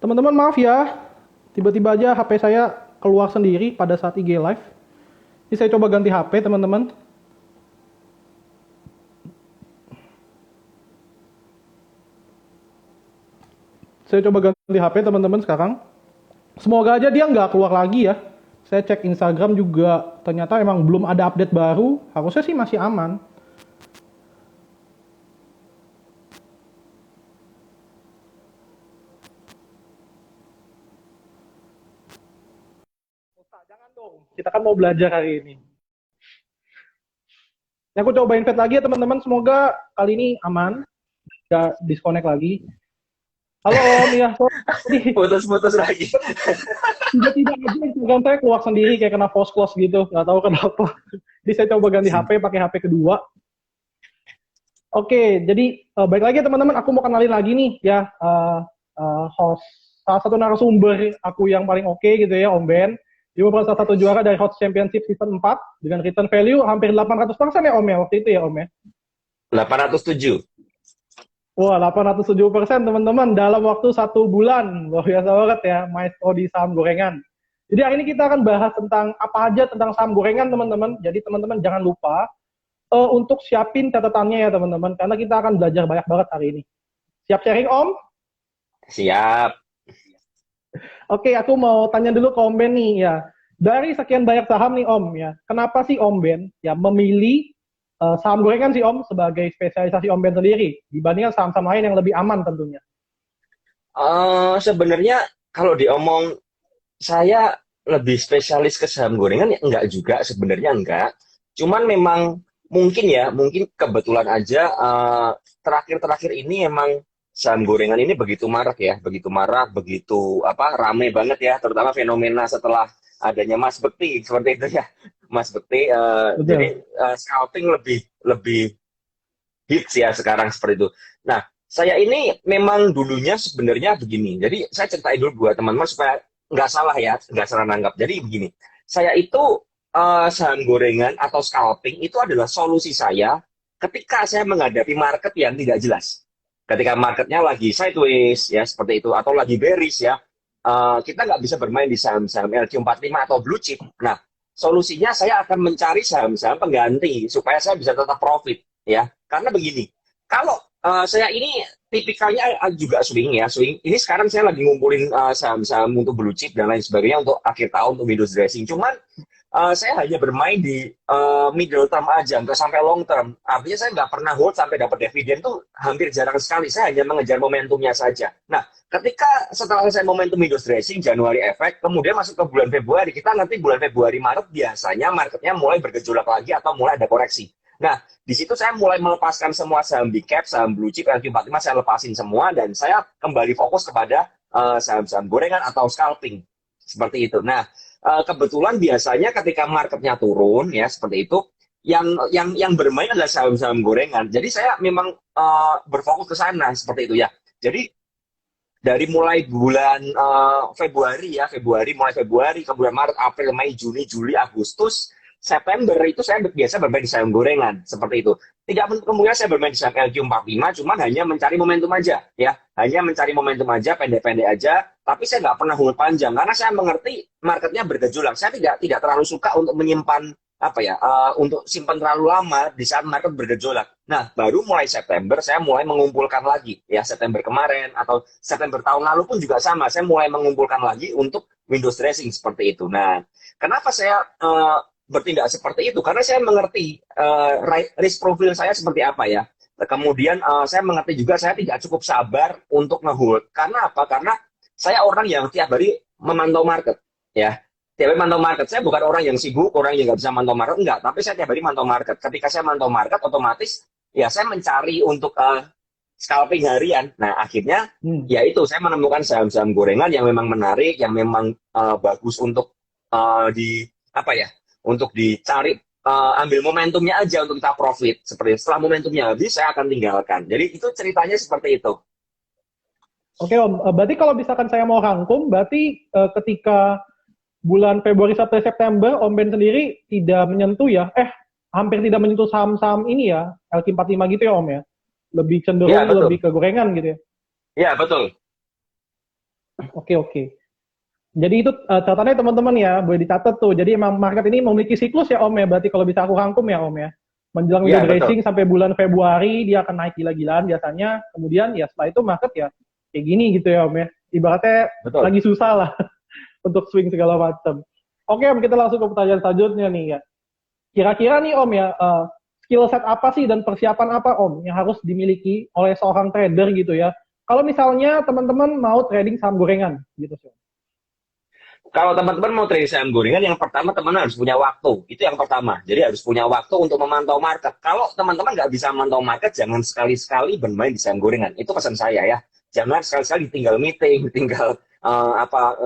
Teman-teman maaf ya, tiba-tiba aja HP saya keluar sendiri pada saat IG Live. Ini saya coba ganti HP teman-teman. Saya coba ganti HP teman-teman sekarang. Semoga aja dia nggak keluar lagi ya. Saya cek Instagram juga ternyata emang belum ada update baru. Harusnya sih masih aman. Jangan dong, kita kan mau belajar hari ini. Nah, aku coba invite lagi ya teman-teman. Semoga kali ini aman. Nggak disconnect lagi. Halo Om, ya. Sorry. Putus-putus lagi. Tiba-tiba aja Instagram saya keluar sendiri kayak kena false close gitu, nggak tahu kenapa. Jadi saya coba ganti HP, pakai HP kedua. Oke, jadi baik lagi ya teman-teman, aku mau kenalin lagi nih ya host salah satu narasumber aku yang paling oke gitu ya, Om Ben. Dia merupakan salah satu juara dari Host Championship Season 4 dengan return value hampir 800% ya Om ya waktu itu ya Om ya. 807. Wah, 870% teman-teman dalam waktu 1 bulan. Luar biasa banget ya, maestro di saham gorengan. Jadi hari ini kita akan bahas tentang apa aja tentang saham gorengan teman-teman. Jadi teman-teman jangan lupa untuk siapin catatannya ya teman-teman. Karena kita akan belajar banyak banget hari ini. Siap sharing Om? Siap. Oke, aku mau tanya dulu ke Om Ben nih ya. Dari sekian banyak saham nih Om ya, kenapa sih Om Ben ya memilih saham gorengan sih Om sebagai spesialisasi Om Ben sendiri dibandingkan saham-saham lain yang lebih aman tentunya? Sebenarnya kalau diomong saya lebih spesialis ke saham gorengan ya enggak juga, sebenarnya enggak. Cuman memang mungkin kebetulan aja terakhir-terakhir ini emang saham gorengan ini begitu marak ya, begitu marak, begitu apa rame banget ya, terutama fenomena setelah adanya Mas Bekti seperti itu ya. Mas Bekti jadi Betul. scalping lebih lebih hits ya sekarang seperti itu. Nah, saya ini memang dulunya sebenarnya begini. Jadi saya ceritain dulu buat teman-teman supaya nggak salah ya, nggak salah nanggap. Jadi begini, saya itu saham gorengan atau scalping itu adalah solusi saya ketika saya menghadapi market yang tidak jelas. Ketika marketnya lagi sideways ya seperti itu atau lagi bearish ya, kita nggak bisa bermain di saham-saham LQ45 atau blue chip. Nah, solusinya saya akan mencari saham-saham pengganti supaya saya bisa tetap profit ya. Karena begini, kalau saya ini tipikalnya juga swing ya, swing. Ini sekarang saya lagi ngumpulin saham-saham untuk blue chip dan lain sebagainya untuk akhir tahun untuk windows dressing. Cuman saya hanya bermain di middle term aja, nggak sampai long term. Artinya saya nggak pernah hold sampai dapat dividen tuh hampir jarang sekali. Saya hanya mengejar momentumnya saja. Nah, ketika setelah saya momentum windows dressing, Januari efek, kemudian masuk ke bulan Februari, kita nanti bulan Februari Maret biasanya marketnya mulai bergejolak lagi atau mulai ada koreksi. Nah, di situ saya mulai melepaskan semua saham big cap, saham blue chip, LQ45 saya lepasin semua dan saya kembali fokus kepada saham-saham gorengan atau scalping. Seperti itu. Nah, kebetulan biasanya ketika marketnya turun ya seperti itu, yang bermain adalah saham-saham gorengan. Jadi saya memang berfokus ke sana seperti itu ya. Jadi dari mulai bulan Februari ya, Februari ke bulan Maret, April, Mei, Juni, Juli, Agustus, September itu saya biasa bermain di saham gorengan seperti itu. Tidak kemungkinan saya bermain di saham LQ45, cuman hanya mencari momentum aja ya, hanya mencari momentum aja, pendek-pendek aja. Tapi saya nggak pernah hold panjang karena saya mengerti marketnya bergejolak. Saya tidak terlalu suka untuk menyimpan apa ya, untuk simpan terlalu lama di saat market bergejolak. Nah, baru mulai September saya mulai mengumpulkan lagi ya, September kemarin atau September tahun lalu pun juga sama. Saya mulai mengumpulkan lagi untuk windows dressing seperti itu. Nah, kenapa saya bertindak seperti itu? Karena saya mengerti risk profile saya seperti apa ya. Kemudian saya mengerti juga saya tidak cukup sabar untuk ngehold. Karena apa? Karena saya orang yang tiap hari memantau market ya. Tiap hari mantau market. Saya bukan orang yang sibuk, orang yang nggak bisa mantau market, enggak. Tapi saya tiap hari mantau market. Ketika saya mantau market, otomatis ya saya mencari untuk scalping harian. Nah, akhirnya Hmm. ya itu saya menemukan saham-saham gorengan yang memang menarik, yang memang bagus untuk di apa ya, untuk dicari, ambil momentumnya aja untuk kita profit. Seperti setelah momentumnya habis, saya akan tinggalkan. Jadi itu ceritanya seperti itu. Oke Om, berarti kalau misalkan saya mau rangkum, berarti ketika bulan Februari sampai September, Om Ben sendiri tidak menyentuh ya, hampir tidak menyentuh saham-saham ini ya, LQ45 gitu ya Om ya? Lebih Ya cenderung betul, lebih ke gorengan gitu ya? ya betul. Oke, oke. Jadi itu catatannya teman-teman ya, boleh dicatat tuh. Jadi emang market ini memiliki siklus ya Om ya, berarti kalau bisa aku rangkum ya Om ya. Menjelang Iya, window betul. dressing sampai bulan Februari dia akan naik gila-gilaan biasanya. Kemudian ya setelah itu market ya kayak gini gitu ya Om ya. Ibaratnya Betul. lagi susah lah untuk swing segala macam. Oke Om, kita langsung ke pertanyaan selanjutnya nih ya. Kira-kira nih Om ya, skill set apa sih dan persiapan apa Om yang harus dimiliki oleh seorang trader gitu ya? Kalau misalnya teman-teman mau trading saham gorengan gitu sih. Kalau teman-teman mau trading saham gorengan, yang pertama teman harus punya waktu. Itu yang pertama. Jadi harus punya waktu untuk memantau market. Kalau teman-teman nggak bisa memantau market, jangan sekali-sekali bermain di saham gorengan. Itu pesan saya ya. Jangan sekali-sekali tinggal meeting, tinggal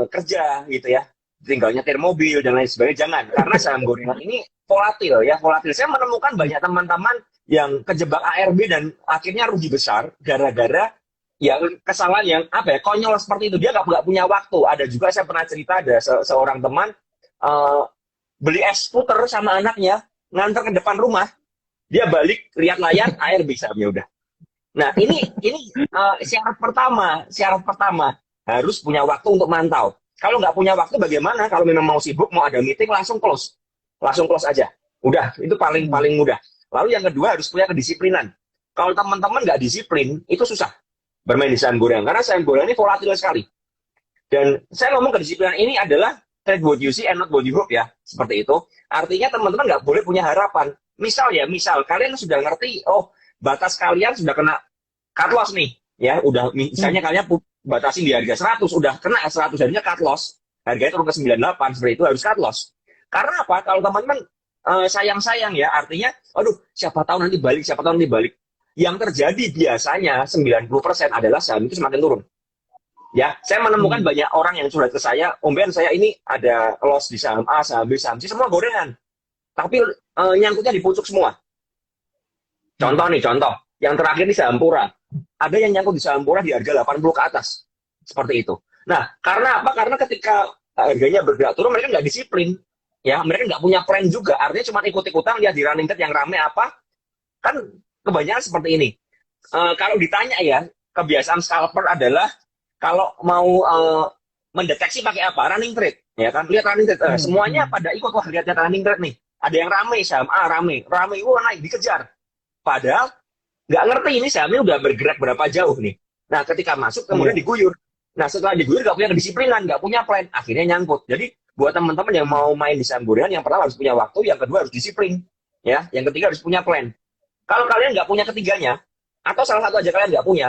kerja gitu ya. Tinggal nyetir mobil dan lain sebagainya. Jangan. Karena saham gorengan ini volatil ya. Volatil. Saya menemukan banyak teman-teman yang kejebak ARB dan akhirnya rugi besar gara-gara yang kesalahan yang apa ya, konyol seperti itu. Dia nggak punya waktu. Ada juga saya pernah cerita, ada seorang teman uh, beli es puter sama anaknya, nganter ke depan rumah, dia balik lihat layar, air bisa ya udah. Nah ini syarat pertama harus punya waktu untuk mantau. Kalau nggak punya waktu bagaimana? Kalau memang mau sibuk, mau ada meeting, langsung close aja. Udah, itu paling Hmm. paling mudah. Lalu yang kedua harus punya kedisiplinan. Kalau teman-teman nggak disiplin, itu susah bermain di saham gorengan, karena saham gorengan ini volatil sekali. Dan saya ngomong kedisiplinan ini adalah trade what you see and not what you hope ya, seperti itu. Artinya teman-teman nggak boleh punya harapan. Misal kalian sudah ngerti, oh batas kalian sudah kena cut loss nih, ya udah misalnya Hmm. kalian batasin di harga 100, udah kena 100, harganya cut loss, harganya turun ke 98, seperti itu harus cut loss. Karena apa? Kalau teman-teman sayang-sayang ya, artinya, aduh siapa tahu nanti balik, siapa tahu nanti balik. Yang terjadi biasanya 90% adalah saham itu semakin turun. Ya, saya menemukan Hmm. banyak orang yang curhat ke saya, Om Ben, saya ini ada loss di saham A, saham B, saham C, semua gorengan. Tapi nyangkutnya di pucuk semua. Hmm. Contoh, yang terakhir di saham Pura. Ada yang nyangkut di saham Pura di harga 80 ke atas. Seperti itu. Nah, karena apa? Karena ketika harganya bergerak turun, mereka nggak disiplin. Ya, mereka nggak punya plan juga. Artinya cuma ikut-ikutan, lihat di running trade yang rame apa. Kan kebanyakan seperti ini. Kalau ditanya ya, kebiasaan scalper adalah kalau mau mendeteksi pakai apa? Running trade, ya kan? Lihat running trade. Hmm. Semuanya Hmm. pada ikut, wah lihat running trade nih. Ada yang rame, saham A rame, wah naik dikejar. Padahal nggak ngerti ini sahamnya udah bergerak berapa jauh nih. Nah, ketika masuk kemudian Iya. diguyur. Nah, setelah diguyur nggak punya kedisiplinan, nggak punya plan, akhirnya nyangkut. Jadi buat teman-teman yang Hmm. mau main di saham gorengan, yang pertama harus punya waktu, yang kedua harus disiplin, ya, yang ketiga harus punya plan. Kalau kalian nggak punya ketiganya, atau salah satu aja kalian nggak punya,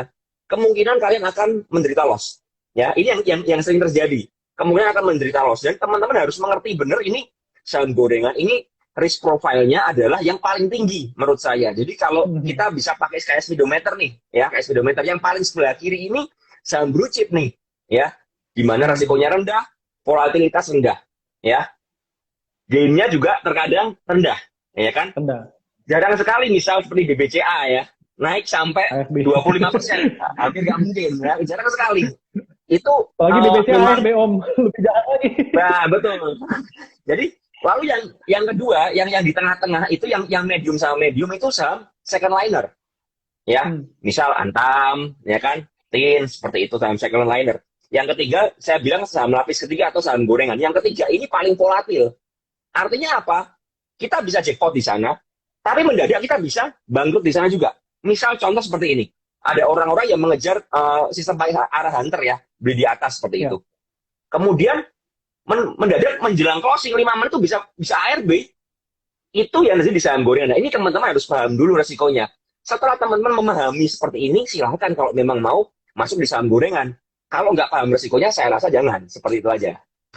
kemungkinan kalian akan menderita loss. Ya, ini yang sering terjadi. Kemungkinan akan menderita loss. Dan teman-teman harus mengerti benar ini saham gorengan ini risk profile-nya adalah yang paling tinggi menurut saya. Jadi kalau Hmm. kita bisa pakai KS speedometer nih, ya KS speedometer yang paling sebelah kiri ini saham blue chip nih, ya, di mana Hmm. resikonya rendah, volatilitas rendah, ya, gain-nya juga terkadang rendah, ya kan? Rendah. Jarang sekali misal seperti BBCA ya, naik sampai AFB. 25%. Hampir nggak mungkin ya, jarang sekali. Itu Apalagi BBC memang, AFB Om, lebih jahat lagi. nah betul. Jadi lalu yang kedua, yang di tengah-tengah itu yang medium sama medium itu saham second liner. Ya, Hmm. misal Antam, ya kan, Tin, seperti itu saham second liner. Yang ketiga, saya bilang saham lapis ketiga atau saham gorengan. Yang ketiga ini paling volatil. Artinya apa? Kita bisa jackpot di sana, tapi mendadak kita bisa bangkrut di sana juga. Misal contoh seperti ini. Ada orang-orang yang mengejar sistem arah hunter ya, beli di atas seperti itu. Ya. Kemudian mendadak menjelang closing 5 menit itu bisa ARB. Itu yang nanti di saham gorengan. Nah, ini teman-teman harus paham dulu resikonya. Setelah teman-teman memahami seperti ini, silahkan kalau memang mau masuk di saham gorengan. Kalau nggak paham resikonya, saya rasa jangan. Seperti itu aja.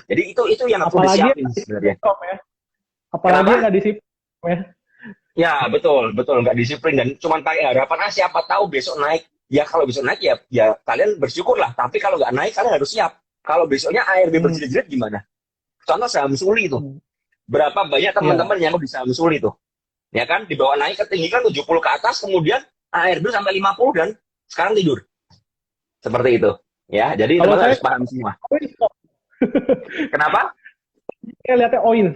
Jadi itu yang perlu Apalagi disiapin sebenarnya. ya. Apalagi Kenapa? nggak disiplin ya. Ya, betul, nggak disiplin dan cuma pakai harapan, siapa tahu besok naik. Ya kalau besok naik ya kalian bersyukurlah. Tapi kalau nggak naik kalian harus siap. Kalau besoknya ARB Hmm. berjerit-jerit gimana? Contoh saham Suli itu. Hmm. Berapa banyak Ya. teman-teman yang di saham Suli itu? Ya kan, dibawa naik ke tinggi kan 70 ke atas, kemudian ARB sampai 50 dan sekarang tidur. Seperti itu. Ya, jadi Kalau teman-teman saya harus paham semua. Kenapa? saya lihatnya oil.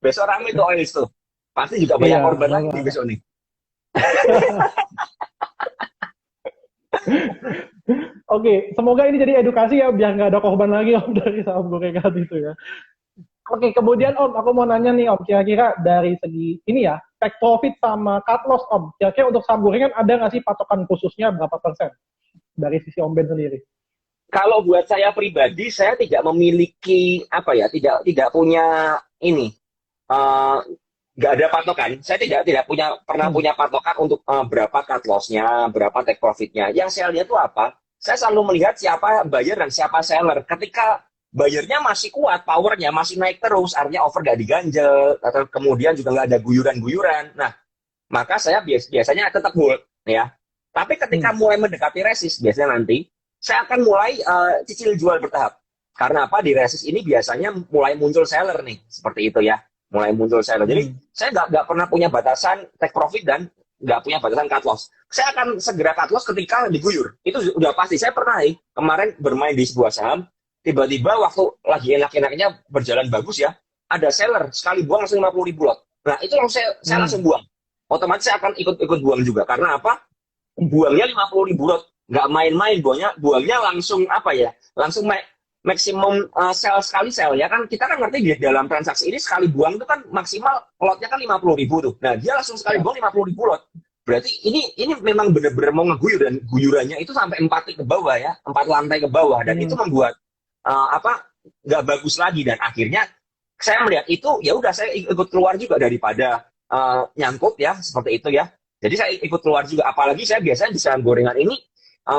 Besok rame tuh oil tuh. Pasti juga banyak Iya. korban lagi nih besok nih. Oke, semoga ini jadi edukasi ya, biar nggak ada korban lagi Om dari saham gorengan itu ya. Oke, kemudian Om, aku mau nanya nih Om, kira-kira dari segi ini ya, take profit sama cut loss Om, kira-kira untuk saham gorengan ada nggak sih patokan khususnya berapa persen dari sisi Om Ben sendiri? Kalau buat saya pribadi, saya tidak memiliki apa ya, tidak punya ini, eh, nggak ada patokan. Saya tidak pernah Hmm. punya patokan untuk berapa cut loss-nya, berapa take profit-nya. Yang saya lihat itu apa? Saya selalu melihat siapa buyer dan siapa seller. Ketika buyernya masih kuat, powernya masih naik terus, artinya over nggak diganjel, atau kemudian juga nggak ada guyuran-guyuran. Nah, maka saya biasanya tetap hold ya. Tapi ketika Hmm. mulai mendekati resist, biasanya nanti saya akan mulai cicil jual bertahap. Karena apa? Di resist ini biasanya mulai muncul seller nih, seperti itu ya. Mulai muncul seller. Jadi Hmm. saya nggak pernah punya batasan take profit dan nggak punya batasan cut loss. Saya akan segera cut loss ketika diguyur. Itu udah pasti. Saya pernah nih kemarin bermain di sebuah saham, tiba-tiba waktu lagi enak-enaknya berjalan bagus ya, ada seller sekali buang langsung 50.000 lot. Nah itu langsung saya langsung Hmm. buang. Otomatis saya akan ikut buang juga. Karena apa? Buangnya 50.000 lot, nggak main-main, buangnya langsung apa ya, langsung maksimum sell sekali sell ya kan, kita kan ngerti di dalam transaksi ini sekali buang itu kan maksimal lotnya kan 50.000 tuh. Nah dia langsung sekali Ya. buang 50.000 lot, berarti ini memang benar-benar mau ngeguyur, dan guyurannya itu sampai 4 ke bawah ya, 4 lantai ke bawah, dan itu Hmm. membuat apa, nggak bagus lagi. Dan akhirnya saya melihat itu, ya udah saya ikut keluar juga daripada nyangkut ya, seperti itu ya. Jadi saya ikut keluar juga, apalagi saya biasanya di saham gorengan ini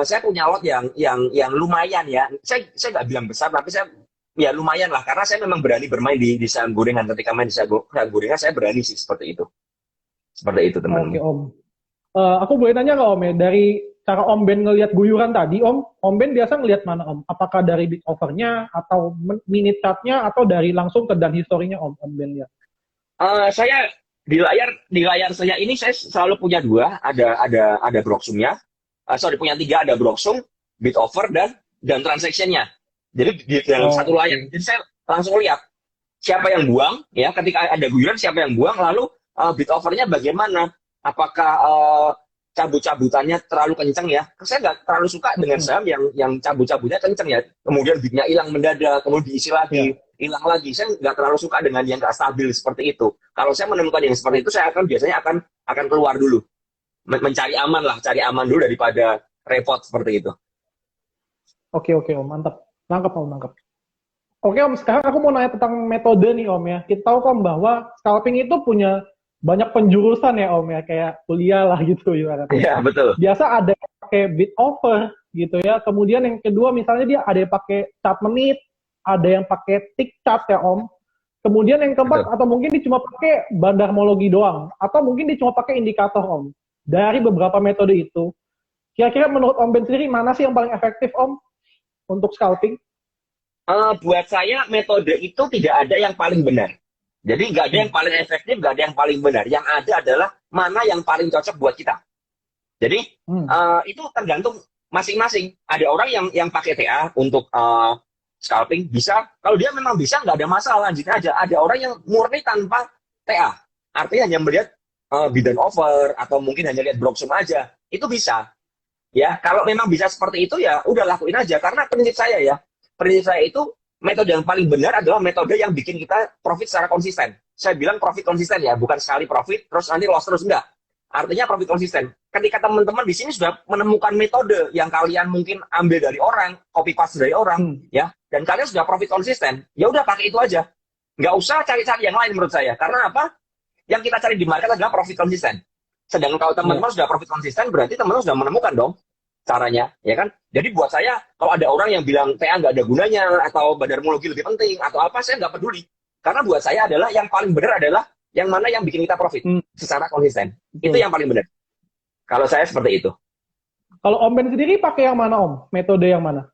saya punya lot yang lumayan ya. Saya nggak bilang besar, tapi saya ya lumayan lah, karena saya memang berani bermain di saham gorengan. Ketika main di saham gorengan saya berani sih, seperti itu Oke teman-teman. Om. Aku boleh nanya nggak Om ya, dari cara Om Ben ngelihat guyuran tadi Om Ben biasa ngelihat mana Om? Apakah dari bid overnya atau minute chartnya atau dari langsung ke dan historinya Om Ben lihat? Saya di layar saya ini saya selalu punya dua, ada broksumnya. Sorry, punya tiga, ada broksum, bid over, dan transactionnya. Jadi di dalam satu Oh, layar. oke. Jadi saya langsung lihat siapa yang buang ya, ketika ada guyuran siapa yang buang, lalu bid overnya bagaimana, apakah cabut-cabutannya terlalu kencang ya. Saya nggak terlalu suka dengan Hmm. saham yang cabut-cabutnya kencang ya, kemudian bidnya hilang mendadak, kemudian diisi lagi, Ya. hilang lagi. Saya nggak terlalu suka dengan yang nggak stabil seperti itu. Kalau saya menemukan yang seperti itu, saya biasanya akan keluar dulu, mencari aman lah, cari aman dulu daripada repot seperti itu. Oke oke Om, mantap. Nangkep Om, nangkep. Oke Om, sekarang aku mau nanya tentang metode nih Om ya. Kita tahu Om bahwa scalping itu punya banyak penjurusan ya Om ya, kayak kuliah lah gitu ibaratnya. Iya, betul. Biasa ada yang pakai bid over gitu ya. Kemudian yang kedua misalnya dia ada yang pakai chart menit, ada yang pakai tick chart ya Om. Kemudian yang keempat Betul. atau mungkin dia cuma pakai bandarmologi doang, atau mungkin dia cuma pakai indikator Om. Dari beberapa metode itu, kira-kira menurut Om Ben sendiri mana sih yang paling efektif Om untuk scalping? Buat saya metode itu tidak ada yang paling benar. Jadi nggak ada yang Hmm. paling efektif, nggak ada yang paling benar. Yang ada adalah mana yang paling cocok buat kita. Jadi Hmm. itu tergantung masing-masing. Ada orang yang pakai TA untuk scalping bisa. Kalau dia memang bisa, nggak ada masalah, lanjutin aja. Ada orang yang murni tanpa TA. Artinya hanya melihat bid and over, atau mungkin hanya lihat broksum aja. Itu bisa. Ya, kalau memang bisa seperti itu ya udah lakuin aja. Karena prinsip saya itu metode yang paling benar adalah metode yang bikin kita profit secara konsisten. Saya bilang profit konsisten ya, bukan sekali profit terus nanti loss terus, enggak. Artinya profit konsisten. Ketika teman-teman di sini sudah menemukan metode yang kalian mungkin ambil dari orang, copy paste dari orang, Hmm. ya, dan kalian sudah profit konsisten, ya udah pakai itu aja. Nggak usah cari-cari yang lain menurut saya. Karena apa? Yang kita cari di market adalah profit konsisten. Sedangkan kalau Ya. teman-teman sudah profit konsisten, berarti teman-teman sudah menemukan dong caranya, ya kan? Jadi buat saya, kalau ada orang yang bilang TA nggak ada gunanya, atau bandarmologi lebih penting, atau apa, saya nggak peduli. Karena buat saya adalah yang paling benar adalah yang mana yang bikin kita profit Hmm. secara konsisten. Itu Betul. yang paling benar. Kalau saya seperti itu. Kalau Om Ben sendiri pakai yang mana Om? Metode yang mana?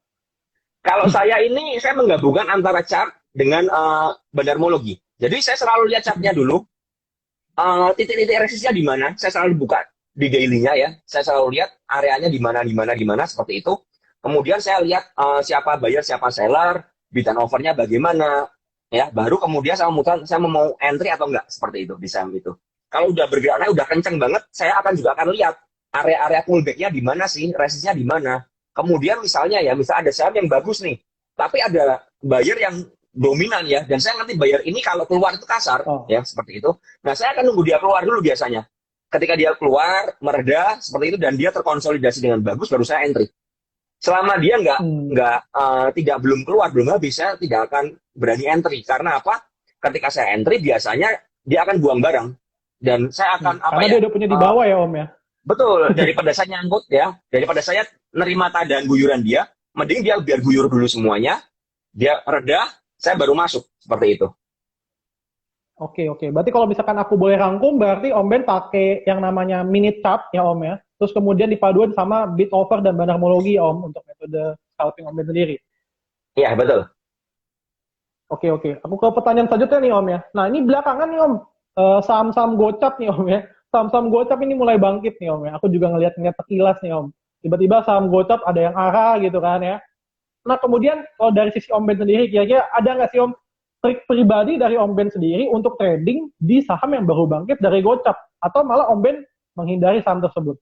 Kalau saya ini, saya menggabungkan antara chart dengan bandarmologi. Jadi saya selalu lihat chartnya dulu, titik-titik resistnya di mana, saya selalu buka di daily-nya ya. Saya selalu lihat areanya di mana seperti itu. Kemudian saya lihat siapa buyer, siapa seller, bid and over-nya bagaimana, ya. Baru kemudian saya memutuskan saya mau entry atau enggak, seperti itu di saham itu. Kalau udah bergeraknya udah kenceng banget, saya akan lihat area-area pullback-nya di mana sih, resistnya di mana. Kemudian misalnya ada saham yang bagus nih, tapi ada buyer yang dominan ya, dan saya ngerti buyer ini kalau keluar itu kasar, ya seperti itu. Nah, saya akan nunggu dia keluar dulu biasanya. Ketika dia keluar, mereda seperti itu, dan dia terkonsolidasi dengan bagus, baru saya entry. Selama dia belum keluar, belum habis, saya tidak akan berani entry. Karena apa? Ketika saya entry, biasanya dia akan buang barang. Dan saya akan karena dia udah punya di bawah ya Om ya. Betul, daripada saya nyangkut ya, daripada saya nerima keadaan guyuran dia, mending dia biar guyur dulu semuanya, dia reda, saya baru masuk, seperti itu. Oke. Berarti kalau misalkan aku boleh rangkum, berarti Om Ben pakai yang namanya minute chart ya Om ya. Terus kemudian dipaduan sama bid offer dan banarmologi ya Om untuk metode scalping Om Ben sendiri. Iya, betul. Oke. Aku ke pertanyaan selanjutnya nih Om ya. Nah ini belakangan nih Om, saham-saham gocap nih Om ya. Saham-saham gocap ini mulai bangkit nih Om ya. Aku juga ngeliat sekilas nih Om. Tiba-tiba saham gocap ada yang arah gitu kan ya. Nah kemudian kalau dari sisi Om Ben sendiri, kira-kira ada nggak sih Om trik pribadi dari Om Ben sendiri untuk trading di saham yang baru bangkit dari gocap? Atau malah Om Ben menghindari saham tersebut?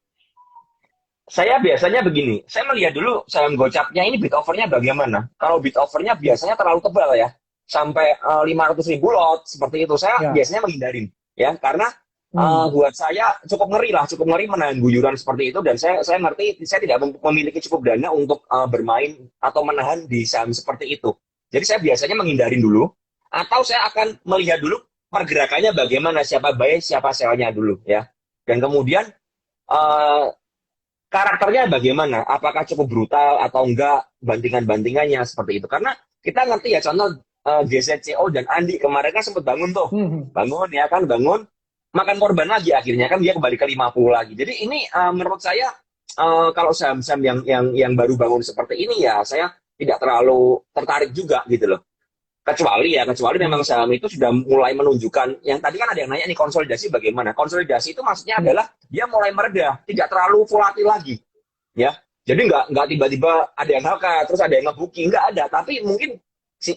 Saya biasanya begini, saya melihat dulu saham gocapnya ini bid offernya bagaimana. Kalau bid offernya biasanya terlalu tebal ya, sampai 500.000 lot, seperti itu. Saya biasanya menghindarin, ya, karena buat saya cukup ngeri menahan guyuran seperti itu, dan saya ngerti saya tidak memiliki cukup dana untuk bermain atau menahan di saham seperti itu. Jadi saya biasanya menghindarin dulu, atau saya akan melihat dulu pergerakannya bagaimana, siapa buy, siapa sell-nya dulu, ya. Dan kemudian karakternya bagaimana, apakah cukup brutal atau enggak, bantingan-bantingannya seperti itu. Karena kita ngerti ya, contoh GZCO dan Andi kemarin kan sempat bangun tuh, bangun, makan korban lagi, akhirnya kan dia kembali ke 50 lagi. Jadi ini menurut saya kalau saham-saham yang baru bangun seperti ini ya, saya tidak terlalu tertarik juga gitu loh. Kecuali memang saham itu sudah mulai menunjukkan, yang tadi kan ada yang nanya nih, konsolidasi bagaimana. Konsolidasi itu maksudnya adalah dia mulai mereda, tidak terlalu volatil lagi, ya. Jadi nggak tiba-tiba ada yang HK terus ada yang nge-booking, nggak ada. Tapi mungkin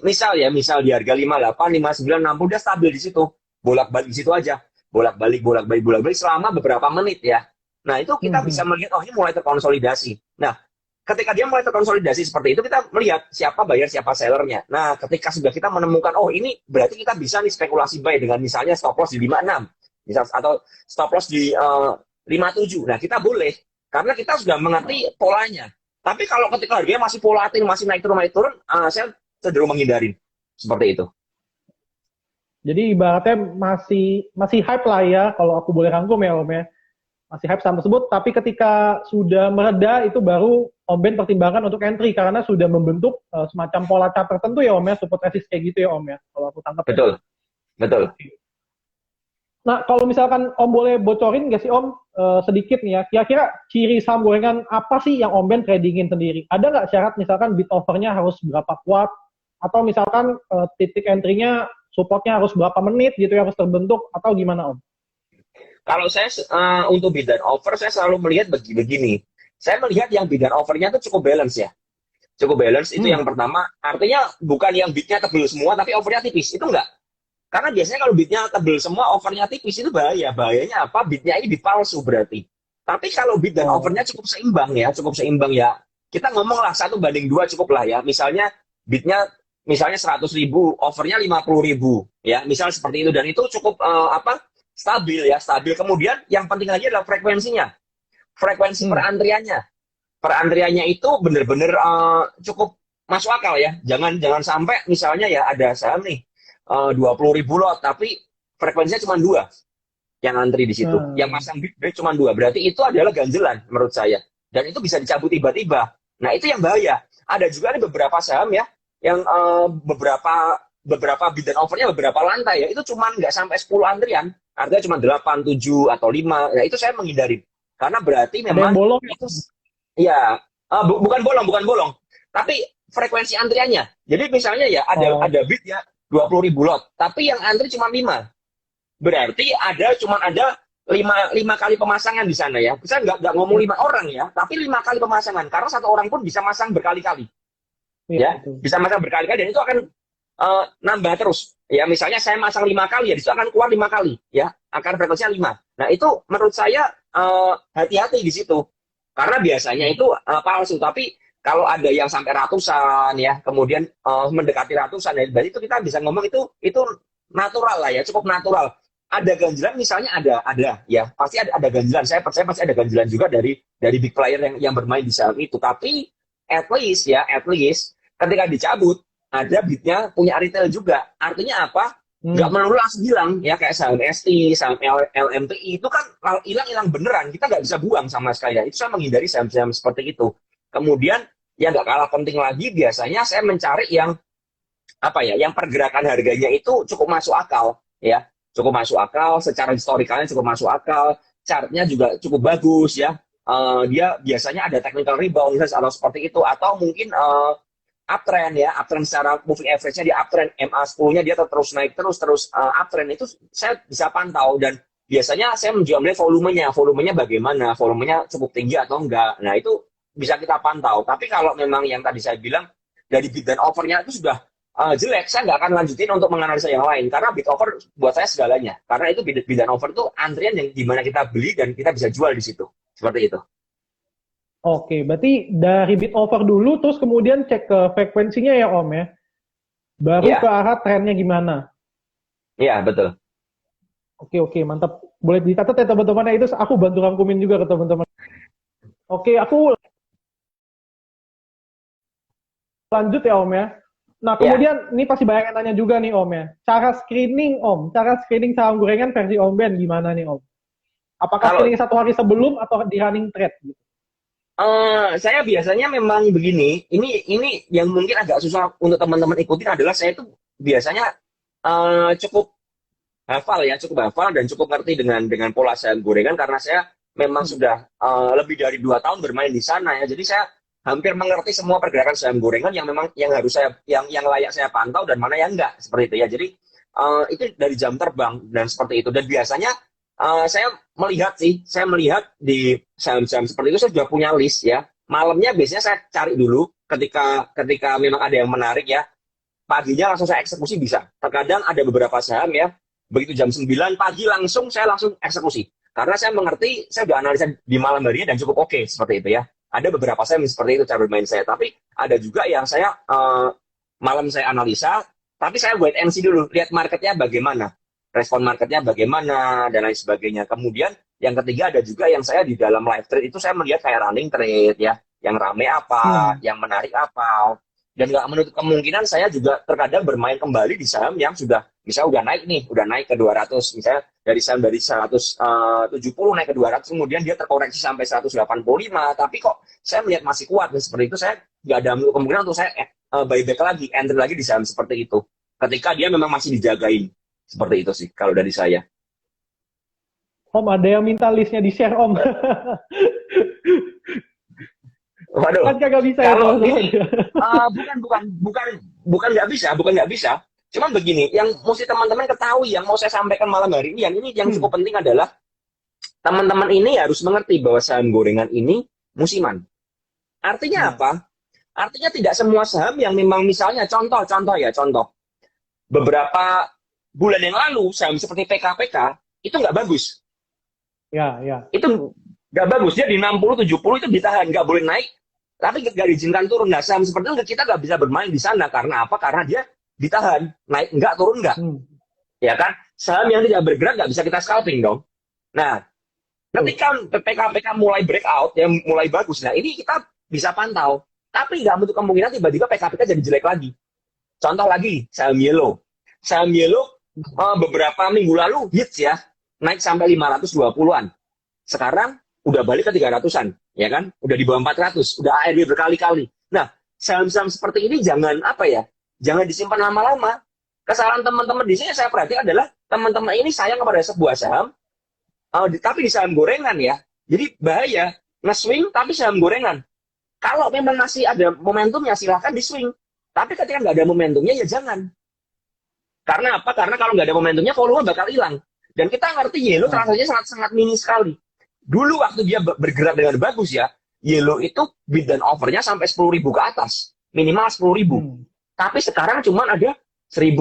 misal di harga 58, 59, 60 dia stabil di situ, bolak-balik di situ aja, bolak-balik selama beberapa menit ya. Nah itu kita bisa melihat, oh ini mulai terkonsolidasi. Nah ketika dia mulai terkonsolidasi seperti itu, kita melihat siapa buyer, siapa sellernya. Nah, ketika sudah kita menemukan, oh ini berarti kita bisa nih spekulasi buy dengan misalnya stop loss di 56, misal, atau stop loss di 57. Nah, kita boleh, karena kita sudah mengerti polanya. Tapi kalau ketika harganya masih volatil, masih naik turun, saya cenderung menghindarin. Seperti itu. Jadi ibaratnya masih hype lah ya, kalau aku boleh rangkum ya Om ya. Masih hype saham tersebut, tapi ketika sudah mereda itu baru Om Ben pertimbangkan untuk entry karena sudah membentuk semacam pola chart tertentu ya Om ya, support resist kayak gitu ya Om ya, kalau aku tangkap. Betul. Nah kalau misalkan Om boleh bocorin nggak sih Om sedikit nih ya, kira-kira ciri saham gorengan apa sih yang Om Ben tradingin sendiri? Ada nggak syarat misalkan bid offernya harus berapa kuat, atau misalkan titik entry-nya supportnya harus berapa menit gitu ya, harus terbentuk, atau gimana Om? Kalau saya untuk bid dan offer, saya selalu melihat begini. Saya melihat yang bid dan offernya itu cukup balance ya. Cukup balance itu yang pertama. Artinya bukan yang bidnya tebel semua tapi offernya tipis. Itu enggak. Karena biasanya kalau bidnya tebel semua, offernya tipis, itu bahaya. Bahayanya apa? Bidnya ini bid palsu berarti. Tapi kalau bid dan offernya cukup seimbang ya. Kita ngomong lah 1:2 cukup lah ya. Misalnya bidnya 100.000, offernya 50.000 ya. Misal seperti itu, dan itu cukup stabil. Kemudian yang penting lagi adalah frekuensi perantriannya itu benar-benar cukup masuk akal ya. Jangan sampai misalnya ya ada saham nih 20.000 lot tapi frekuensinya cuma 2 yang antri di situ, yang pasang bid cuma 2, berarti itu adalah ganjelan menurut saya, dan itu bisa dicabut tiba-tiba. Nah itu yang bahaya. Ada juga nih beberapa saham ya yang beberapa bid dan offernya beberapa lantai ya, itu cuma nggak sampai 10 antrian, artinya cuma 8, 7, atau 5. Nah itu saya menghindari, karena berarti memang bolong itu ya bukan bolong, tapi frekuensi antriannya. Jadi misalnya ya ada bid ya 20.000 lot, tapi yang antri cuma 5, berarti cuma ada 5 kali pemasangan di sana ya. Saya nggak ngomong 5 orang ya, tapi 5 kali pemasangan, karena 1 orang pun bisa masang berkali-kali ya, bisa masang berkali-kali, dan itu akan nambah terus ya. Misalnya saya masang 5 kali ya, di situ akan keluar 5 kali ya, akan frekuensinya 5. Nah itu menurut saya hati-hati di situ, karena biasanya itu palsu. Tapi kalau ada yang sampai ratusan ya, kemudian mendekati ratusan ya, berarti itu kita bisa ngomong itu natural lah ya, cukup natural. Ada ganjilan misalnya ada ya, pasti ada ganjilan. Saya percaya pasti ada ganjilan juga dari big player yang bermain di saham itu. Tapi at least ketika dicabut ada bitnya punya retail juga. Artinya apa? Nggak melulu langsung hilang ya, kayak saham ST, saham LMTI itu kan hilang beneran, kita nggak bisa buang sama sekali ya. Itu saya menghindari saham-saham seperti itu. Kemudian yang nggak kalah penting lagi, biasanya saya mencari yang apa ya, yang pergerakan harganya itu cukup masuk akal ya, cukup masuk akal, secara historikalnya cukup masuk akal, chartnya juga cukup bagus ya. Dia biasanya ada technical rebound atau seperti itu, atau mungkin uptrend ya, uptrend secara moving average-nya dia uptrend, MA10-nya dia terus naik terus uptrend, itu saya bisa pantau. Dan biasanya saya menjual volumenya bagaimana, volumenya cukup tinggi atau enggak. Nah itu bisa kita pantau. Tapi kalau memang yang tadi saya bilang dari bid dan offer-nya itu sudah jelek, saya nggak akan lanjutin untuk menganalisa yang lain, karena bid offer buat saya segalanya. Karena itu bid dan offer itu antrian yang dimana kita beli dan kita bisa jual di situ, seperti itu. Oke, berarti dari bid offer dulu, terus kemudian cek ke frekuensinya ya Om ya, baru Ya, ke arah trennya gimana. ya betul. Oke, mantap. Boleh dicatat ya teman-teman, itu aku bantu rangkumin juga ke teman-teman. Oke, aku lanjut ya Om ya. Nah, Ya, kemudian ini pasti banyak yang nanya juga nih Om ya. Cara screening saham gorengan versi Om Ben gimana nih Om? Apakah kalau screening 1 hari sebelum atau di running trade gitu? saya biasanya memang begini, ini yang mungkin agak susah untuk teman-teman ikutin adalah saya itu biasanya cukup cukup hafal dan cukup ngerti dengan pola saham gorengan, karena saya memang sudah lebih dari 2 tahun bermain di sana ya. Jadi saya hampir mengerti semua pergerakan saham gorengan yang memang yang harus saya yang layak saya pantau dan mana yang enggak, seperti itu ya. Jadi itu dari jam terbang dan seperti itu. Dan biasanya saya melihat di saham-saham seperti itu, saya sudah punya list ya. Malamnya biasanya saya cari dulu ketika memang ada yang menarik ya. Paginya langsung saya eksekusi bisa. Terkadang ada beberapa saham ya, begitu jam 9 pagi saya langsung eksekusi. Karena saya mengerti, saya sudah analisa di malam harinya dan cukup oke, seperti itu ya. Ada beberapa saham seperti itu cara bermain saya. Tapi ada juga yang saya malam saya analisa, tapi saya wait and see dulu, lihat marketnya bagaimana, respon marketnya bagaimana, dan lain sebagainya. Kemudian yang ketiga ada juga yang saya di dalam live trade itu saya melihat kayak running trade ya, yang rame apa, yang menarik apa. Dan nggak menutup kemungkinan saya juga terkadang bermain kembali di saham yang misalnya udah naik ke 200, misalnya dari saham dari 170 naik ke 200, kemudian dia terkoreksi sampai 185, tapi kok saya melihat masih kuat, dan seperti itu saya nggak ada kemungkinan untuk saya buyback lagi, enter lagi di saham seperti itu, ketika dia memang masih dijagain. Seperti itu sih kalau dari saya. Om, ada yang minta listnya di-share Om. Waduh, Kan kagak bisa kalau ya. ini bukan nggak bisa. Cuman begini, yang mesti teman-teman ketahui, yang mau saya sampaikan malam hari ini, yang cukup penting adalah teman-teman ini harus mengerti bahwa saham gorengan ini musiman. Artinya apa? Artinya tidak semua saham yang memang misalnya contoh, beberapa bulan yang lalu saham seperti PKPK itu nggak bagus. Ya. Itu nggak bagus, dia di 60-70 itu ditahan, nggak boleh naik, tapi nggak diizinkan turun. Nah, saham seperti itu kita nggak bisa bermain di sana. Karena apa? Karena dia ditahan, naik nggak, turun nggak. Ya kan? Saham yang tidak bergerak nggak bisa kita scalping dong. Nah, ketika PKPK mulai breakout, yang mulai bagus, nah ini kita bisa pantau. Tapi nggak menutup kemungkinan tiba-tiba PKPK jadi jelek lagi. Contoh lagi, saham Yellow. Saham Yellow beberapa minggu lalu hits ya, naik sampai 520-an. Sekarang udah balik ke 300-an, ya kan? Udah di bawah 400, udah ARB berkali-kali. Nah, saham-saham seperti ini jangan jangan disimpan lama-lama. Kesalahan teman-teman di sini saya perhatikan adalah teman-teman ini sayang kepada sebuah saham, tapi di saham gorengan ya. Jadi bahaya, nge-swing tapi saham gorengan. Kalau memang masih ada momentumnya silahkan di-swing. Tapi ketika nggak ada momentumnya ya jangan. Karena apa? Karena kalau nggak ada momentumnya volume bakal hilang. Dan kita ngerti Yellow transaksinya sangat mini sekali. Dulu waktu dia bergerak dengan bagus ya, Yellow itu bid dan offernya sampai 10.000 ke atas. Minimal 10.000. Tapi sekarang cuma ada 1.000.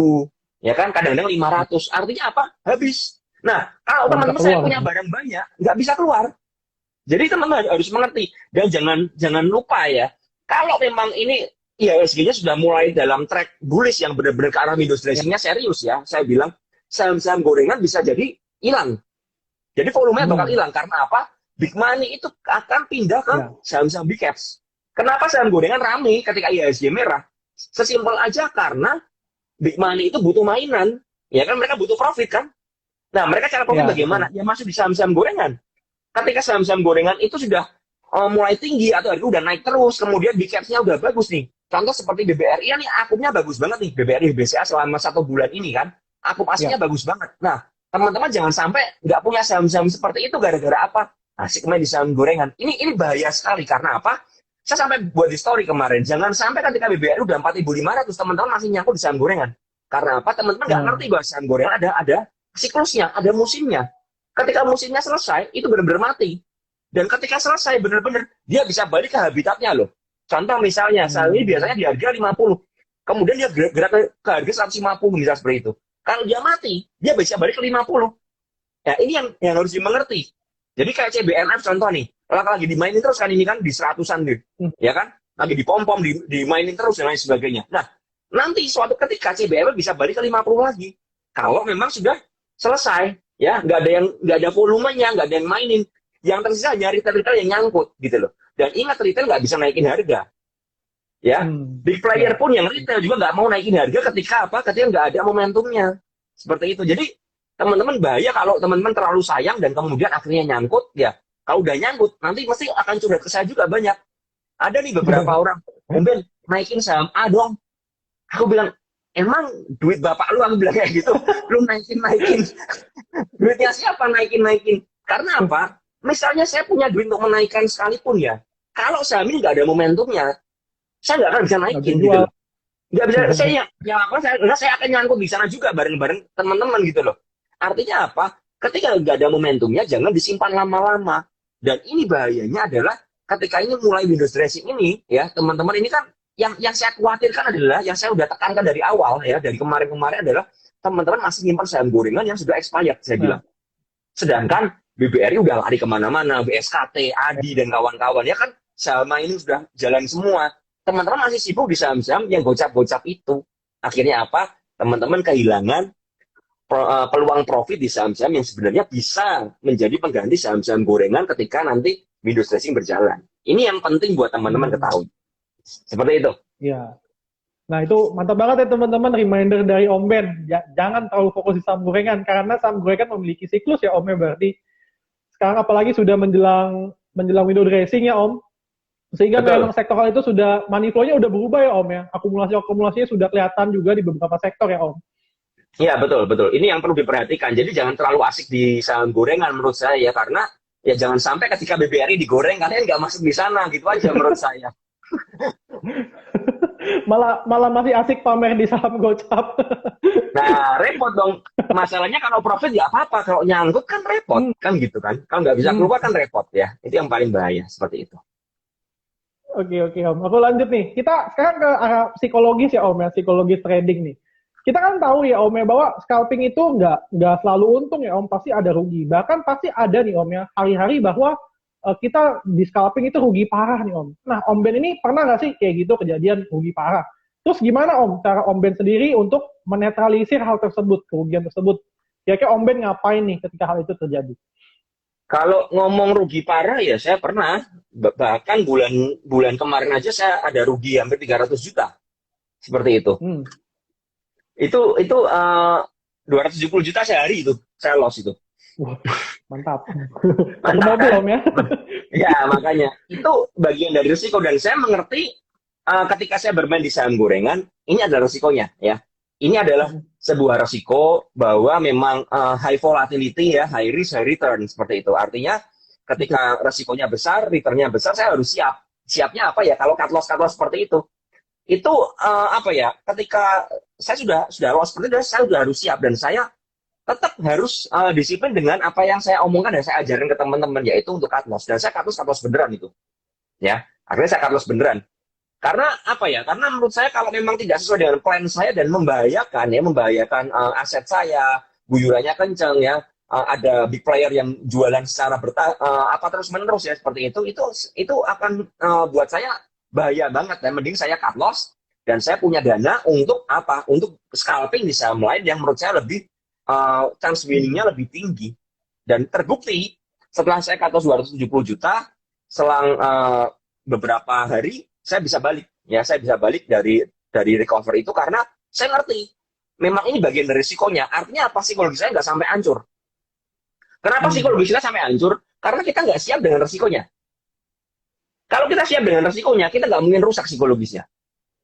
Ya kan? Kadang-kadang 500. Artinya apa? Habis. Nah, kalau teman-teman saya punya barang banyak, nggak bisa keluar. Jadi teman-teman harus mengerti. Dan jangan lupa ya, Kalau memang ini IHSG-nya sudah mulai dalam track bullish yang benar-benar ke arah Windows dressing-nya serius ya, saya bilang saham-saham gorengan bisa jadi hilang. Jadi volumenya bakal hilang karena apa? Big money itu akan pindah ke saham-saham big caps. Kenapa saham gorengan rame ketika IHSG merah? Sesimpel aja karena big money itu butuh mainan, ya kan mereka butuh profit kan. Nah mereka cara profit bagaimana? Ya masuk di saham-saham gorengan. Ketika saham-saham gorengan itu sudah mulai tinggi atau udah naik terus, kemudian big caps-nya udah bagus nih. Contoh seperti BBRI nih akumnya bagus banget nih, BBRI BCA selama 1 bulan ini kan, akum aslinya bagus banget. Nah, teman-teman jangan sampai nggak punya saham-saham seperti itu gara-gara apa? Asik main di saham gorengan. Ini bahaya sekali karena apa? Saya sampai buat di story kemarin, jangan sampai ketika BBRI udah 4.500, teman-teman masih nyangkut di saham gorengan. Karena apa? Teman-teman nggak ngerti bahwa saham gorengan ada siklusnya, ada musimnya. Ketika musimnya selesai, itu benar-benar mati. Dan ketika selesai benar-benar dia bisa balik ke habitatnya loh. Contoh misalnya, saham ini biasanya di harga 50. Kemudian dia gerak ke harga 150 misalnya seperti itu. Kalau dia mati, dia bisa balik ke 50. Ya, ini yang harus dimengerti. Jadi kayak CBNF contoh nih, lagi dimainin terus kan ini kan di 100-an deh. Ya kan? Lagi dipom-pom, dimainin terus dan lain sebagainya. Nah, nanti suatu ketika CBNF bisa balik ke 50 lagi. Kalau memang sudah selesai, ya, nggak ada volumenya, nggak ada yang mainin. Yang tersisa hanya retail-retail yang nyangkut gitu loh. Dan ingat retail nggak bisa naikin harga. Ya, big player pun yang retail juga nggak mau naikin harga ketika apa? Ketika nggak ada momentumnya. Seperti itu. Jadi teman-teman bahaya kalau teman-teman terlalu sayang dan kemudian akhirnya nyangkut. Ya, kalau udah nyangkut nanti pasti akan curhat ke saya juga banyak. Ada nih beberapa orang, Ben naikin saham A dong. Aku bilang, emang duit bapak lu, aku bilang kayak gitu. Lu naikin. Duitnya siapa naikin? Karena apa? Misalnya saya punya duit untuk menaikkan sekalipun ya, kalau saham ini nggak ada momentumnya, saya nggak akan bisa naikin gitu loh. Nggak bisa, saya akan nyangkut di sana juga bareng-bareng teman-teman gitu loh. Artinya apa? Ketika nggak ada momentumnya, jangan disimpan lama-lama. Dan ini bahayanya adalah ketika ini mulai Windows dressing ini, ya teman-teman, ini kan yang saya khawatirkan adalah, yang saya udah tekankan dari awal ya, dari kemarin-kemarin adalah teman-teman masih nyimpan saham gorengan yang sudah expired, saya bilang. Sedangkan BBRI udah lari kemana-mana, BSKT, ADI, dan kawan-kawan. Ya kan, saham ini sudah jalan semua. Teman-teman masih sibuk di saham-saham yang gocap-gocap itu. Akhirnya apa? Teman-teman kehilangan peluang profit di saham-saham yang sebenarnya bisa menjadi pengganti saham-saham gorengan ketika nanti Windows dressing berjalan. Ini yang penting buat teman-teman ketahui. Seperti itu. Iya. Nah, itu mantap banget ya teman-teman, reminder dari Om Ben. Jangan terlalu fokus di saham gorengan, karena saham gorengan memiliki siklus ya Om ya, berarti. Sekarang apalagi sudah menjelang window dressing ya Om, sehingga memang sektor hal itu sudah money flow-nya udah berubah ya Om ya, akumulasinya sudah kelihatan juga di beberapa sektor ya Om. Iya betul. Ini yang perlu diperhatikan. Jadi jangan terlalu asik di saham gorengan menurut saya ya, karena ya jangan sampai ketika BBRI digoreng kalian nggak masuk di sana gitu aja menurut saya. malah masih asik pamer di saham gocap. Nah, repot dong. Masalahnya kalau profit ya apa-apa, kalau nyangkut kan repot, kan gitu kan. Kalau nggak bisa keluar kan repot ya. Itu yang paling bahaya, seperti itu. Oke Om. Aku lanjut nih. Kita sekarang ke arah psikologis ya Om ya, psikologis trading nih. Kita kan tahu ya Om ya, bahwa scalping itu nggak selalu untung ya Om, pasti ada rugi. Bahkan pasti ada nih Om ya, hari-hari bahwa kita di scalping itu rugi parah nih Om. Nah Om Ben ini pernah nggak sih kayak gitu kejadian rugi parah? Terus gimana Om cara Om Ben sendiri untuk menetralisir hal tersebut, kerugian tersebut? Kira-kira Om Ben ngapain nih ketika hal itu terjadi? Kalau ngomong rugi parah ya saya pernah, bahkan bulan kemarin aja saya ada rugi hampir 300 juta. Seperti itu. Itu 270 juta sehari itu saya loss itu. Mantap. Mantap mobil Om ya. Ya makanya itu bagian dari risiko, dan saya mengerti ketika saya bermain di saham gorengan ini adalah risikonya ya. Ini adalah sebuah risiko bahwa memang high volatility ya, high risk high return seperti itu. Artinya ketika risikonya besar, returnnya besar, saya harus siap. Siapnya apa ya? Kalau cut loss seperti itu apa ya? Ketika saya sudah loss seperti itu, saya sudah harus siap, dan saya tetap harus disiplin dengan apa yang saya omongkan dan saya ajarin ke teman-teman, yaitu untuk cut loss. Dan saya cut loss beneran itu. Ya, akhirnya saya cut loss beneran. Karena apa ya? Karena menurut saya kalau memang tidak sesuai dengan plan saya dan membahayakan aset saya, guyurannya kencang ya, ada big player yang jualan secara terus menerus ya seperti itu akan buat saya bahaya banget. Dan mending saya cut loss dan saya punya dana untuk apa? Untuk scalping di saham lain yang menurut saya lebih chance winningnya lebih tinggi. Dan terbukti setelah saya cut loss 270 juta, selang beberapa hari saya bisa balik. Ya, saya bisa balik dari recover itu karena saya ngerti memang ini bagian dari risikonya. Artinya apa? Psikologi saya nggak sampai hancur. Kenapa psikologi kita sampai hancur? Karena kita nggak siap dengan resikonya. Kalau kita siap dengan resikonya, kita nggak mungkin rusak psikologisnya.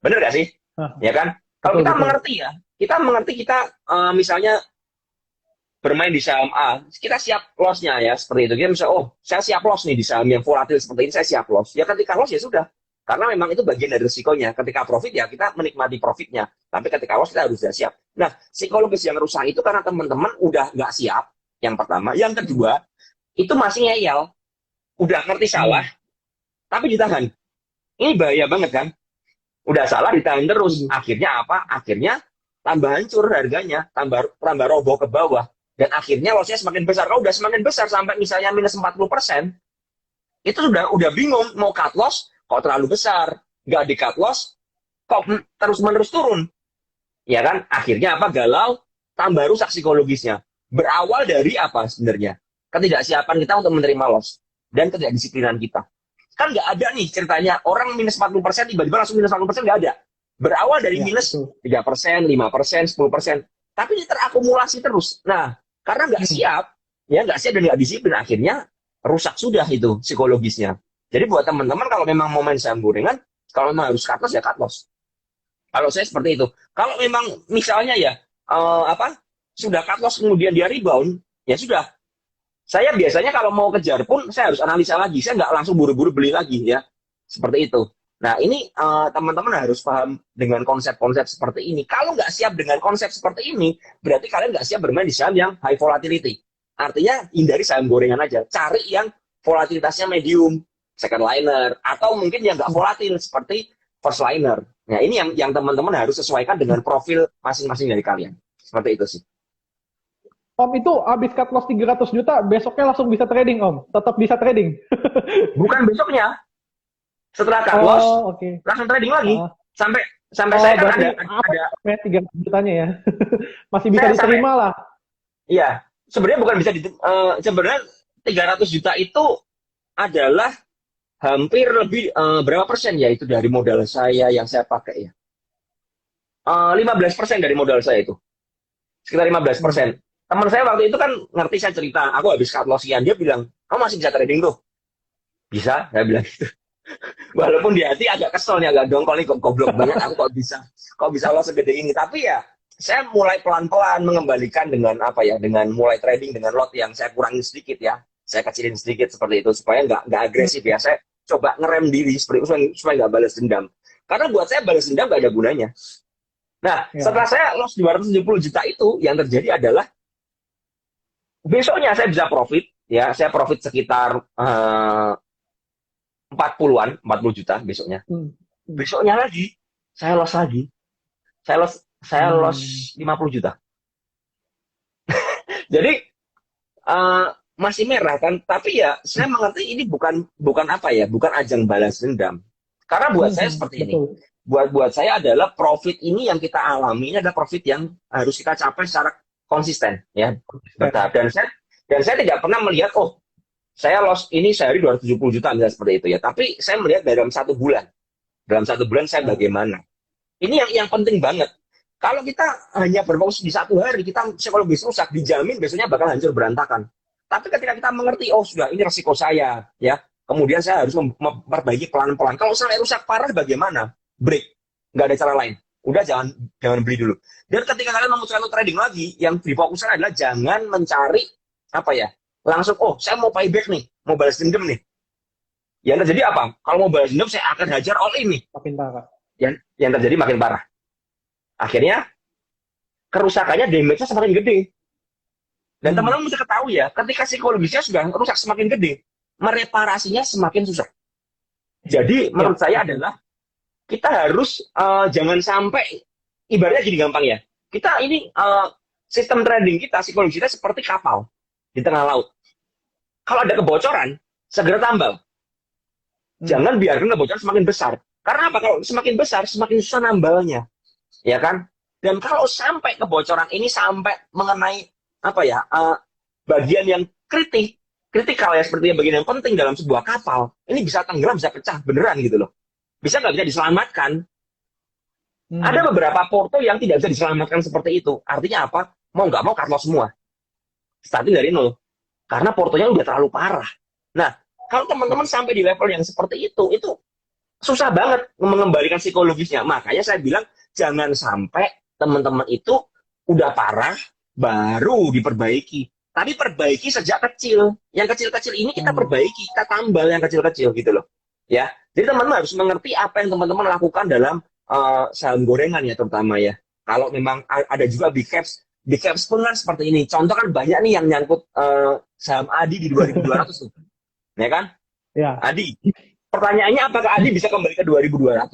Bener nggak sih? Ya kan? Kalau kita mengerti ya, kita mengerti kita misalnya bermain di saham A, kita siap loss-nya ya, seperti itu. Kita misalnya, oh, saya siap loss nih di saham yang volatil seperti ini, saya siap loss. Ya ketika loss ya sudah. Karena memang itu bagian dari risikonya. Ketika profit ya kita menikmati profitnya. Tapi ketika loss kita harus sudah siap. Nah, psikologis yang rusak itu karena teman-teman udah nggak siap. Yang pertama. Yang kedua, itu masih ngeyel. Udah ngerti salah, tapi ditahan. Ini bahaya banget kan? Udah salah ditahan terus. Akhirnya apa? Akhirnya tambah hancur harganya. Tambah roboh ke bawah. Dan akhirnya loss-nya semakin besar. Kalau udah semakin besar sampai misalnya minus 40%, itu udah bingung mau cut loss. Kok terlalu besar, nggak di cut loss, kok terus-menerus turun. Ya kan? Akhirnya apa? Galau, tambah rusak psikologisnya. Berawal dari apa sebenarnya? Ketidaksiapan kita untuk menerima loss. Dan ketidakdisiplinan kita. Kan nggak ada nih ceritanya, orang minus 40%, tiba-tiba langsung minus 40%, nggak ada. Berawal dari minus 3%, 5%, 10%. Tapi ini terakumulasi terus. Nah, karena nggak siap, ya nggak siap dan nggak disiplin, akhirnya rusak sudah itu psikologisnya. Jadi buat teman-teman kalau memang mau main saham gorengan, kalau memang harus cut loss ya cut loss. Kalau saya seperti itu. Kalau memang misalnya ya sudah cut loss kemudian dia rebound, ya sudah. Saya biasanya kalau mau kejar pun saya harus analisa lagi. Saya nggak langsung buru-buru beli lagi ya. Seperti itu. Nah ini teman-teman harus paham dengan konsep-konsep seperti ini. Kalau nggak siap dengan konsep seperti ini, berarti kalian nggak siap bermain di saham yang high volatility. Artinya hindari saham gorengan aja. Cari yang volatilitasnya medium, second liner, atau mungkin yang nggak volatil seperti first liner. Nah ini yang teman-teman harus sesuaikan dengan profil masing-masing dari kalian. Seperti itu sih. Om, itu habis cut loss 300 juta, besoknya langsung bisa trading, Om? Tetap bisa trading? Bukan besoknya. Setelah cut loss, langsung trading lagi. Sampai saya kan ada 300 jutanya ya. Masih bisa diterima lah. Iya. Sebenarnya bukan bisa sebenarnya 300 juta itu adalah hampir lebih berapa persen ya itu dari modal saya yang saya pakai ya. 15% dari modal saya itu. Sekitar 15%. Teman saya waktu itu kan ngerti saya cerita, aku habis cut loss-ian, dia bilang, kamu masih bisa trading tuh? Bisa, saya bilang gitu. Walaupun di hati agak kesel nih, agak dongkol nih, kok goblok banget, aku kok bisa loss segede ini. Tapi ya, saya mulai pelan-pelan mengembalikan dengan dengan mulai trading dengan lot yang saya kurangin sedikit ya. Saya kecilin sedikit seperti itu, supaya nggak agresif ya. Saya coba ngerem diri seperti itu, supaya nggak balas dendam. Karena buat saya balas dendam nggak ada gunanya. Nah, setelah saya loss 270 juta itu, yang terjadi adalah besoknya saya bisa profit, ya saya profit sekitar 40 juta besoknya. Besoknya lagi, saya loss lagi. Saya loss 50 juta. Jadi, masih merah kan, tapi ya saya mengerti ini bukan ajang balas dendam. Karena buat saya seperti ini. Buat saya adalah profit ini yang kita alami, ini adalah profit yang harus kita capai secara konsisten ya, bertahap. Dan saya tidak pernah melihat saya loss ini sehari 270 juta misalnya seperti itu ya, tapi saya melihat dalam satu bulan saya bagaimana. Ini yang penting banget. Kalau kita hanya berfokus di satu hari, kita psikologis rusak, dijamin besoknya bakal hancur berantakan. Tapi ketika kita mengerti, sudah ini resiko saya ya, kemudian saya harus memperbaiki pelan-pelan. Kalau sampai rusak parah bagaimana? Break, nggak ada cara lain. Udah jangan beli dulu. Dan ketika kalian memutuskan untuk trading lagi, yang difokuskan adalah jangan mencari langsung saya mau payback nih, mau balas dendam nih. Yang terjadi apa? Kalau mau balas dendam saya akan hajar all in nih. Makin parah. Yang terjadi makin parah. Akhirnya kerusakannya, damage-nya semakin gede. Dan teman-teman mesti ketahui ya, ketika psikologisnya sudah rusak semakin gede, mereparasinya semakin susah. Jadi menurut saya adalah kita harus jangan sampai, ibaratnya gini gampang ya, kita ini sistem trading kita, psikologi kita seperti kapal di tengah laut. Kalau ada kebocoran, segera tambal. Jangan biarkan kebocoran semakin besar. Karena apa? Kalau semakin besar, semakin susah nambalnya, ya kan? Dan kalau sampai kebocoran ini sampai mengenai apa ya, bagian yang kritikal ya, seperti bagian yang penting dalam sebuah kapal, ini bisa tenggelam, bisa pecah beneran gitu loh. Nggak bisa diselamatkan. Ada beberapa porto yang tidak bisa diselamatkan seperti itu. Artinya apa? Mau nggak mau cut loss semua. Starting dari nol. Karena portonya udah terlalu parah. Nah, kalau teman-teman sampai di level yang seperti itu susah banget mengembalikan psikologisnya. Makanya saya bilang, jangan sampai teman-teman itu udah parah, baru diperbaiki. Tapi perbaiki sejak kecil. Yang kecil-kecil ini kita perbaiki, kita tambal yang kecil-kecil gitu loh. Ya, jadi teman-teman harus mengerti apa yang teman-teman lakukan dalam saham gorengan ya, terutama ya. Kalau memang ada juga big caps pun kan seperti ini. Contoh kan banyak nih yang nyangkut saham Adi di 2200 tuh. Ya kan? Ya. Adi. Pertanyaannya apakah Adi bisa kembali ke 2200?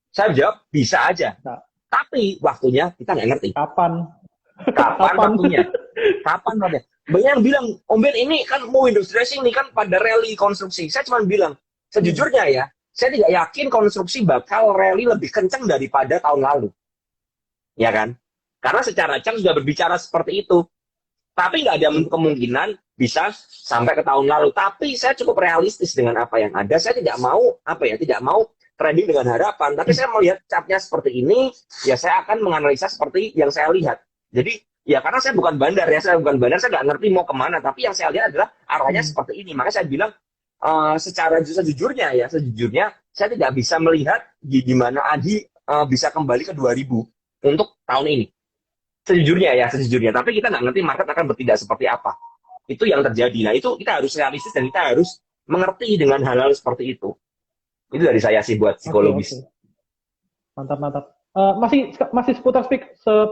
Saya jawab bisa aja. Nah. Tapi waktunya kita nggak ngerti. Kapan waktunya? Kapan waktunya? Banyak yang bilang, Om Ben ini kan mau windows dressing nih kan pada rally konstruksi. Saya cuma bilang, sejujurnya ya, saya tidak yakin konstruksi bakal rally lebih kencang daripada tahun lalu. Ya kan? Karena secara chart sudah berbicara seperti itu. Tapi nggak ada kemungkinan bisa sampai ke tahun lalu. Tapi saya cukup realistis dengan apa yang ada. Saya tidak mau trading dengan harapan. Tapi saya melihat chartnya seperti ini, ya saya akan menganalisa seperti yang saya lihat. Jadi ya karena saya bukan bandar ya, saya nggak ngerti mau kemana. Tapi yang saya lihat adalah arahnya seperti ini. Makanya saya bilang secara sejujurnya saya tidak bisa melihat di mana Adi bisa kembali ke 2000 untuk tahun ini. Sejujurnya. Tapi kita nggak ngerti market akan bertindak seperti apa. Itu yang terjadi. Nah, itu kita harus realistis dan kita harus mengerti dengan hal-hal seperti itu. Itu dari saya sih buat psikologis. Okay. Mantap. Masih seputar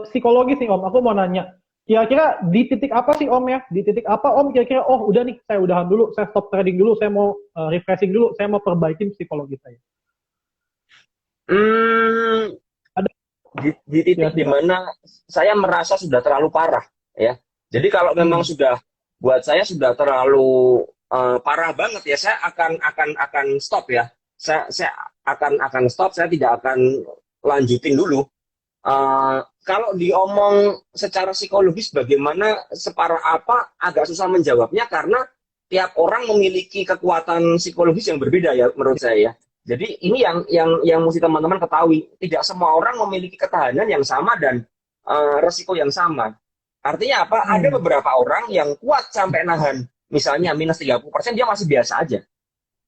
psikologis nih Om. Aku mau nanya. Kira-kira di titik apa sih Om ya? Di titik apa Om kira-kira, oh udah nih, saya udahan dulu, saya stop trading dulu, saya mau refreshing dulu, saya mau perbaikin psikologi saya. Di titik dimana saya merasa sudah terlalu parah ya. Jadi kalau memang sudah buat saya sudah terlalu parah banget ya, saya akan stop ya. Saya akan stop, saya tidak akan lanjutin dulu. Kalau diomong secara psikologis bagaimana separah apa, agak susah menjawabnya karena tiap orang memiliki kekuatan psikologis yang berbeda ya menurut saya. Jadi ini yang mesti teman-teman ketahui. Tidak semua orang memiliki ketahanan yang sama dan resiko yang sama. Artinya apa? Ada beberapa orang yang kuat sampai nahan. Misalnya minus 30%, dia masih biasa aja.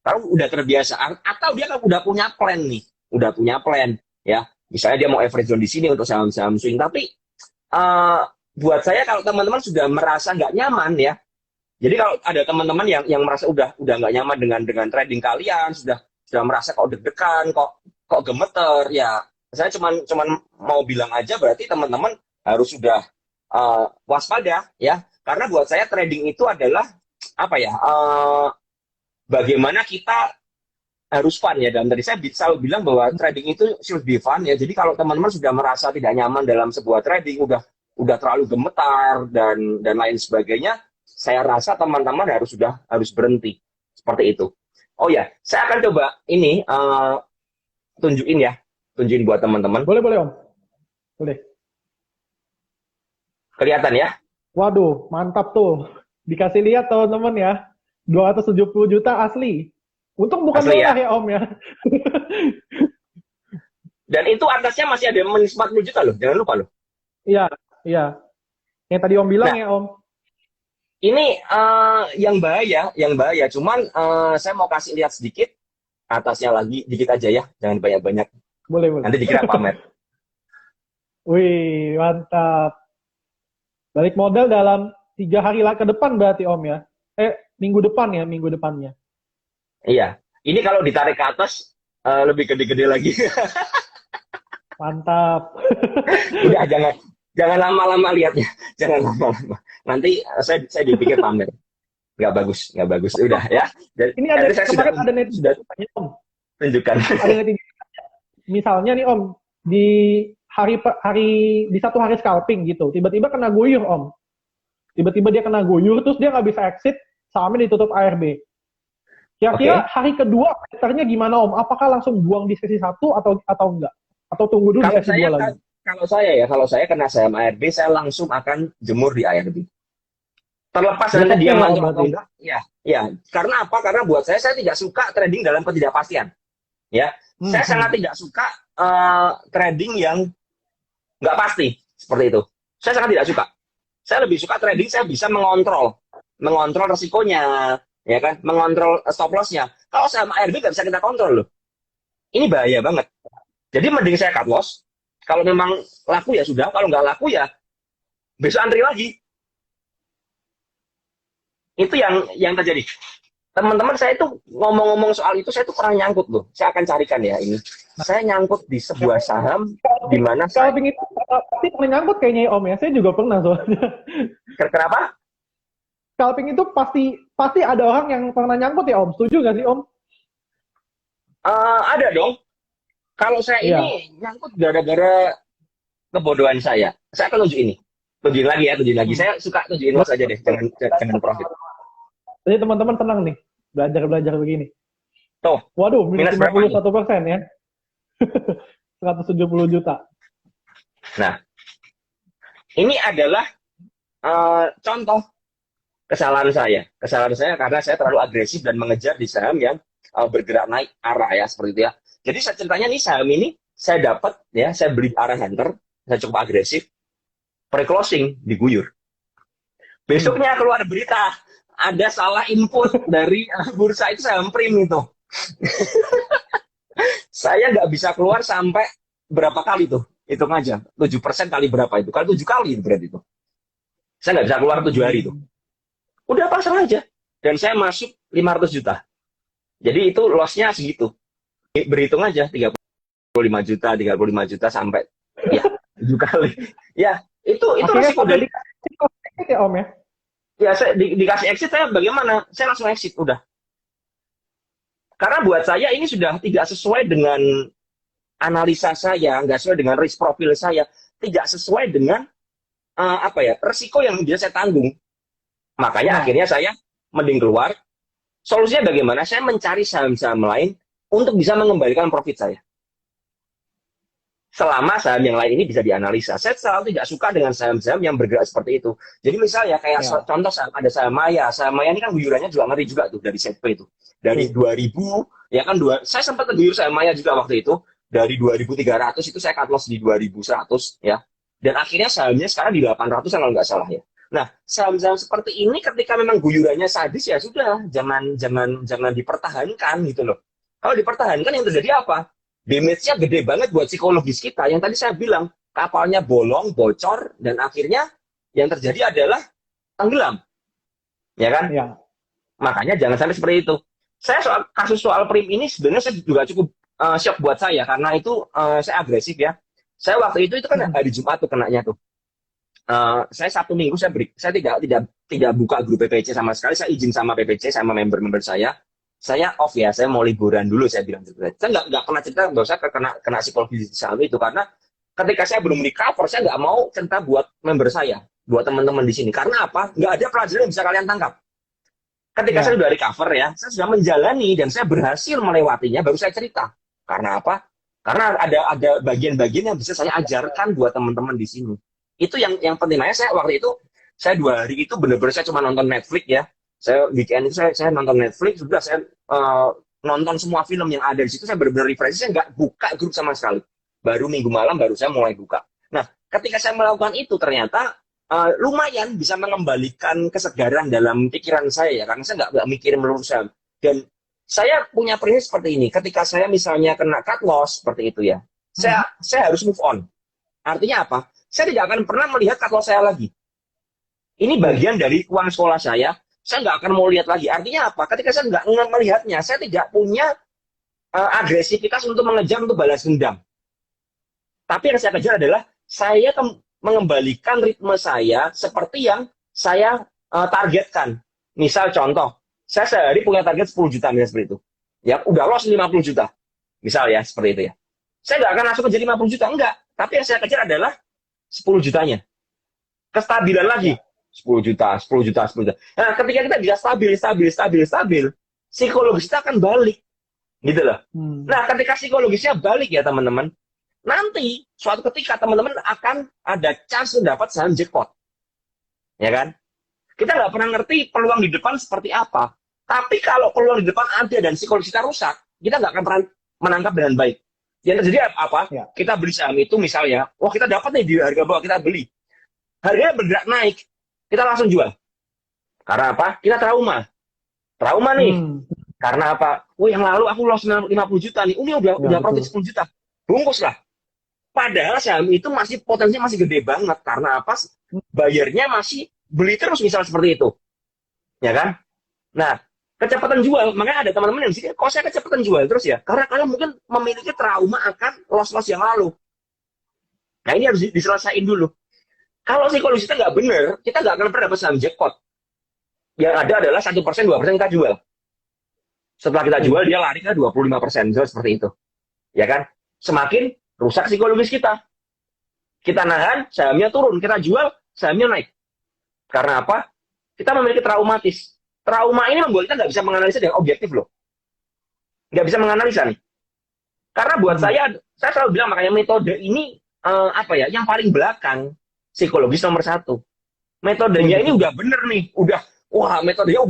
Karena udah terbiasa. Atau dia kan udah punya plan nih. Udah punya plan. Ya. Misalnya dia mau average zone di sini untuk saham-saham swing. Tapi buat saya kalau teman-teman sudah merasa nggak nyaman ya. Jadi kalau ada teman-teman yang merasa udah nggak nyaman dengan trading kalian, sudah merasa kok deg-degan, kok gemeter, ya saya cuman mau bilang aja berarti teman-teman harus sudah waspada ya, karena buat saya trading itu adalah apa ya, bagaimana kita harus fun ya, dan tadi saya selalu bilang bahwa trading itu should be fun ya. Jadi kalau teman-teman sudah merasa tidak nyaman dalam sebuah trading, udah terlalu gemetar dan lain sebagainya, saya rasa teman-teman harus berhenti seperti itu. Oh ya, saya akan coba ini tunjukin buat teman-teman. Boleh Om. Boleh. Kelihatan ya? Waduh, mantap tuh. Dikasih lihat teman-teman ya. 270 juta asli. Untung bukan asli, murah ya Om ya. Dan itu atasnya masih ada minus 40 juta loh, jangan lupa loh. Iya. Yang tadi Om bilang ya Om. Ini yang bahaya. Cuman saya mau kasih lihat sedikit atasnya lagi, dikit aja ya, jangan banyak-banyak. Boleh. Nanti dikira pamer. Wih, mantap. Balik modal dalam 3 hari ke depan berarti Om ya? Minggu depannya. Iya. Ini kalau ditarik ke atas lebih gede-gede lagi. Mantap. Udah jangan lama-lama lihatnya, jangan lama-lama. Nanti saya dipikir pamer. Nggak bagus. Udah ya. Dan ini ada kemarin ada netizen Om. Tunjukkan. Ada netizen. Misalnya nih Om, di di satu hari scalping gitu, tiba-tiba kena guyur Om. Tiba-tiba dia kena guyur, terus dia nggak bisa exit, sahamnya ditutup ARB. Kira-kira Oke. hari kedua meternya gimana Om? Apakah langsung buang di sesi satu atau enggak? Atau tunggu dulu di Kalau sesi saya dua lagi? kalau saya kena saham ARB, saya langsung akan jemur di ARB. Terlepas nanti Besoknya dia ya Om manjur atau berarti? enggak, ya, ya. Karena apa? Karena buat saya tidak suka trading dalam ketidakpastian. Ya, saya sangat Hmm. tidak suka trading yang nggak pasti seperti itu. Saya sangat tidak suka. Saya lebih suka trading saya bisa mengontrol resikonya, ya kan, mengontrol stop lossnya. Kalau saham ARB nggak bisa kita kontrol loh. Ini bahaya banget. Jadi mending saya cut loss. Kalau memang laku ya sudah, kalau nggak laku ya besok antri lagi. Itu yang terjadi. Teman-teman saya itu ngomong-ngomong soal itu saya tuh pernah nyangkut loh. Saya akan carikan ya ini. Saya nyangkut di Ya, sebuah saham di scalping, mana saya scalping itu pasti pernah nyangkut kayaknya ya, Om ya. Saya juga pernah soalnya. kenapa? Scalping itu pasti pasti ada orang yang pernah nyangkut ya Om. Setuju nggak sih Om? Ada dong. Kalau saya Iya. ini nyangkut gara-gara kebodohan saya. Saya akan tunjuk ini. Tunjukin lagi ya, tunjukin lagi. Hmm. Saya suka tunjukin loss aja deh, jangan profit. Jadi teman-teman tenang nih, belajar-belajar begini. Tuh, Waduh, minus minus lima berapa puluh nih? satu persen ya. 170 juta. Nah, ini adalah contoh kesalahan saya. Kesalahan saya karena saya terlalu agresif dan mengejar di saham yang bergerak naik arah ya seperti itu ya. Jadi saya ceritanya nih saham ini saya dapat ya, saya beli arah hunter, saya cukup agresif, pre-closing diguyur. Hmm. Besoknya keluar berita ada salah input dari bursa itu saham prim itu. Saya nggak bisa keluar sampai berapa kali tuh? Hitung aja. 7% kali berapa itu? Kali 7 kali berarti itu. Saya nggak bisa keluar 7 hari itu. Hmm. Udah pasang aja. Dan saya masuk 500 juta. Jadi itu loss-nya segitu. Berhitung aja 35 juta, 35 juta sampai ya 7 kali. Ya, itu Akhirnya resiko sampai dan dikasih exit ya Om ya. ya saya dikasih exit saya bagaimana? Saya langsung exit udah. Karena buat saya ini sudah tidak sesuai dengan analisa saya, nggak sesuai dengan risk profile saya, tidak sesuai dengan apa ya resiko yang dia saya tanggung. Makanya Nah, akhirnya saya mending keluar. Solusinya bagaimana? Saya mencari saham-saham lain untuk bisa mengembalikan profit saya. Selama saham yang lain ini bisa dianalisa. Saya selalu tidak suka dengan saham-saham yang bergerak seperti itu. Jadi misalnya kayak ya. contoh saham, ada saham Maya. Saham Maya ini kan guyurannya juga ngeri juga tuh dari setp itu. Dari Tuh. 2000, ya kan saya sempat terguyur saham Maya juga waktu itu. Dari 2.300 itu saya cut loss di 2.100 ya. Dan akhirnya sahamnya sekarang di 800 kalau nggak salah ya. Nah, saham-saham seperti ini ketika memang guyurannya sadis ya sudah, jangan dipertahankan gitu loh. Kalau dipertahankan yang terjadi apa? Damage-nya gede banget buat psikologis kita. Yang tadi saya bilang, kapalnya bolong, bocor, dan akhirnya yang terjadi adalah tenggelam. Ya kan? Ya. Makanya jangan sampai seperti itu. Saya kasus soal prim ini sebenarnya saya juga cukup shock buat saya karena itu saya agresif ya. Saya waktu itu kan Hmm. hari Jumat tuh kenanya tuh. Saya Sabtu Minggu saya tidak buka grup PPC sama sekali. Saya izin sama PPC sama member-member saya off ya, saya mau liburan dulu saya bilang gitu. Saya nggak pernah cerita bahwa saya kena psikologi saham itu karena ketika saya belum di cover saya nggak mau cerita buat member saya, buat teman-teman di sini. Karena apa? Nggak ada pelajaran yang bisa kalian tangkap. Ketika saya Ya. sudah recover ya, saya sudah menjalani dan saya berhasil melewatinya, baru saya cerita. Karena apa? Karena ada bagian-bagian yang bisa saya ajarkan buat teman-teman di sini. Itu yang penting. Makanya saya waktu itu, saya 2 hari itu benar-benar saya cuma nonton Netflix ya. Saya weekend itu saya nonton Netflix, sudah saya nonton semua film yang ada di situ, saya benar-benar refresh, saya nggak buka grup sama sekali. Baru minggu malam baru saya mulai buka. Nah, ketika saya melakukan itu ternyata lumayan bisa mengembalikan kesegaran dalam pikiran saya ya karena saya nggak mikirin melulu saham dan saya punya prinsip seperti ini ketika saya misalnya kena cut loss seperti itu ya Hmm. saya harus move on artinya apa saya tidak akan pernah melihat cut loss saya lagi ini Iya. bagian dari uang sekolah saya nggak akan mau lihat lagi artinya apa ketika saya nggak melihatnya saya tidak punya agresivitas untuk mengejar untuk balas dendam tapi yang saya kejar adalah saya mengembalikan ritme saya seperti yang saya targetkan. Misal contoh, saya sehari punya target 10 juta misalnya seperti itu. Ya, udah loss 50 juta. Misal ya, seperti itu ya. Saya nggak akan langsung kejar 50 juta, enggak. Tapi yang saya kejar adalah 10 jutanya. Kestabilan lagi. Ya. 10 juta, 10 juta, 10 juta. Nah, ketika kita bisa stabil, psikologis kita akan balik, gitu loh. Hmm. Nah, ketika psikologisnya balik ya teman-teman, nanti suatu ketika teman-teman akan ada chance untuk dapat saham jackpot, ya kan? Kita nggak pernah ngerti peluang di depan seperti apa. Tapi kalau peluang di depan ada dan psikologis kita rusak, kita nggak akan pernah menangkap dengan baik. Yang terjadi apa? Ya. Kita beli saham itu misalnya, wah kita dapat nih di harga bawah, kita beli. Harganya bergerak naik, kita langsung jual. Karena apa? Kita trauma. Trauma nih. Karena apa? Oh yang lalu aku loss 50 juta nih, ini udah profit 10 juta. Bungkus lah. Padahal saham itu masih potensinya masih gede banget. Karena apa? Bayarnya masih beli terus misalnya seperti itu. Ya kan? Nah, kecepatan jual. Makanya ada teman-teman yang di sini, kok saya kecepatan jual terus ya? Karena kalian mungkin memiliki trauma akan loss-loss yang lalu. Nah, ini harus diselesaikan dulu. Kalau psikologi kita nggak bener, kita nggak akan pernah dapat saham jackpot. Yang ada adalah 1%, 2% kita jual. Setelah kita jual, dia lari ke 25%. Seperti itu. Ya kan? Semakin rusak psikologis kita. Kita nahan, sahamnya turun. Kita jual, sahamnya naik. Karena apa? Kita memiliki traumatis. Trauma ini membuat kita nggak bisa menganalisa dengan objektif loh. Nggak bisa menganalisa nih. Karena buat saya selalu bilang makanya metode ini yang paling belakang psikologis nomor 1. Metodenya ini udah bener nih, metodenya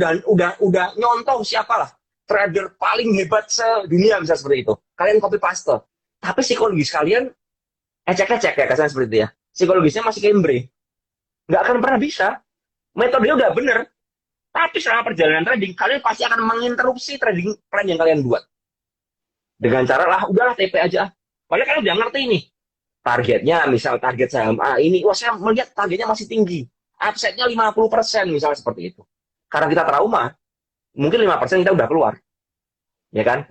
udah nyontoh siapalah trader paling hebat sedunia bisa seperti itu. Kalian copy paste. Tapi psikologis kalian ecek-ecek ya kasarnya seperti itu ya. Psikologisnya masih kembre. Nggak akan pernah bisa. Metodenya udah bener. Tapi selama perjalanan trading, kalian pasti akan menginterupsi trading plan yang kalian buat. Dengan cara udahlah TP aja. Padahal kalian udah ngerti nih. Targetnya, misal target saham A ini, saya melihat targetnya masih tinggi. Upside-nya 50%, misalnya seperti itu. Karena kita trauma, mungkin 5% kita udah keluar. Ya kan?